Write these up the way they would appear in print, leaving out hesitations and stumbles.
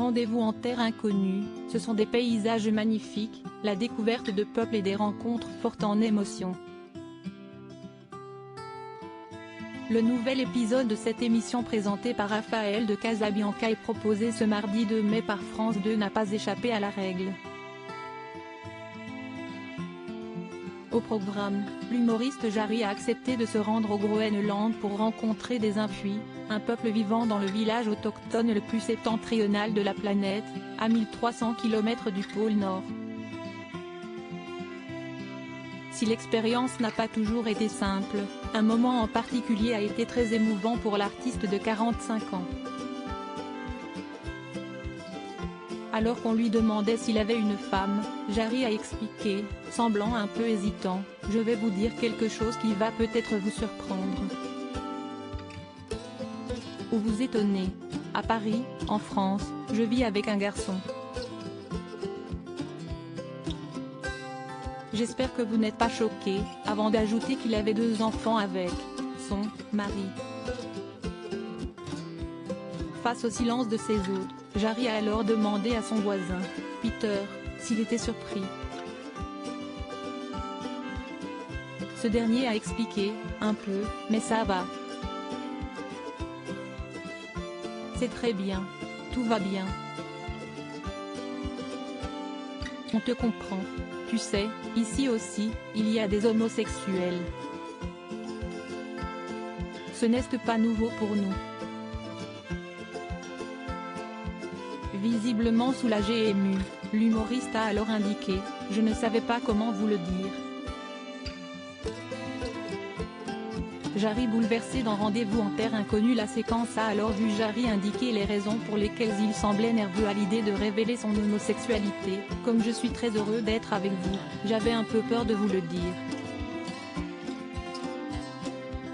Rendez-vous en terre inconnue, ce sont des paysages magnifiques, la découverte de peuples et des rencontres fortes en émotions. Le nouvel épisode de cette émission présentée par Raphaël de Casabianca et proposé ce mardi 2 mai par France 2 n'a pas échappé à la règle. Au programme, l'humoriste Jarry a accepté de se rendre au Groenland pour rencontrer des Inuits, un peuple vivant dans le village autochtone le plus septentrional de la planète, à 1300 km du pôle Nord. Si l'expérience n'a pas toujours été simple, un moment en particulier a été très émouvant pour l'artiste de 45 ans. Alors qu'on lui demandait s'il avait une femme, Jarry a expliqué, semblant un peu hésitant, « Je vais vous dire quelque chose qui va peut-être vous surprendre. Ou vous étonner. À Paris, en France, je vis avec un garçon. J'espère que vous n'êtes pas choqués », avant d'ajouter qu'il avait 2 enfants avec son mari. Face au silence de ses hôtes, Jarry a alors demandé à son voisin, Peter, s'il était surpris. Ce dernier a expliqué, un peu, mais ça va. C'est très bien. Tout va bien. On te comprend. Tu sais, ici aussi, il y a des homosexuels. Ce n'est pas nouveau pour nous. Visiblement soulagé et ému, l'humoriste a alors indiqué « Je ne savais pas comment vous le dire ». Jarry bouleversé dans Rendez-vous en terre inconnue. La séquence a alors vu Jarry indiquer les raisons pour lesquelles il semblait nerveux à l'idée de révéler son homosexualité, comme « Je suis très heureux d'être avec vous, j'avais un peu peur de vous le dire.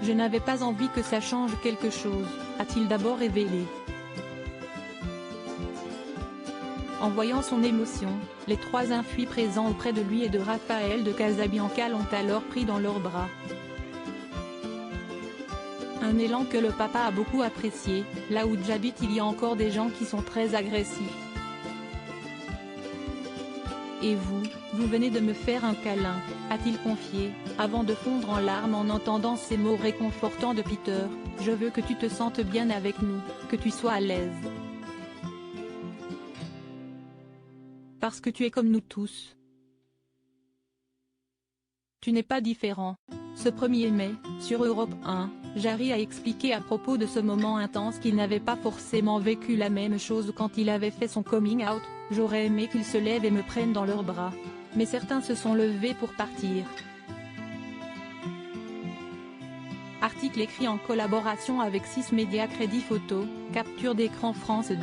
Je n'avais pas envie que ça change quelque chose », a-t-il d'abord révélé. En voyant son émotion, les 3 Inuits présents auprès de lui et de Raphaël de Casabianca l'ont alors pris dans leurs bras. Un élan que le papa a beaucoup apprécié. Là où j'habite il y a encore des gens qui sont très agressifs. Et vous venez de me faire un câlin, a-t-il confié, avant de fondre en larmes en entendant ces mots réconfortants de Peter, « Je veux que tu te sentes bien avec nous, que tu sois à l'aise. Parce que tu es comme nous tous. Tu n'es pas différent ». Ce 1er mai, sur Europe 1, Jarry a expliqué à propos de ce moment intense qu'il n'avait pas forcément vécu la même chose quand il avait fait son coming out, « J'aurais aimé qu'ils se lèvent et me prennent dans leurs bras. Mais certains se sont levés pour partir. » Article écrit en collaboration avec 6 médias. Crédit photo, capture d'écran France 2.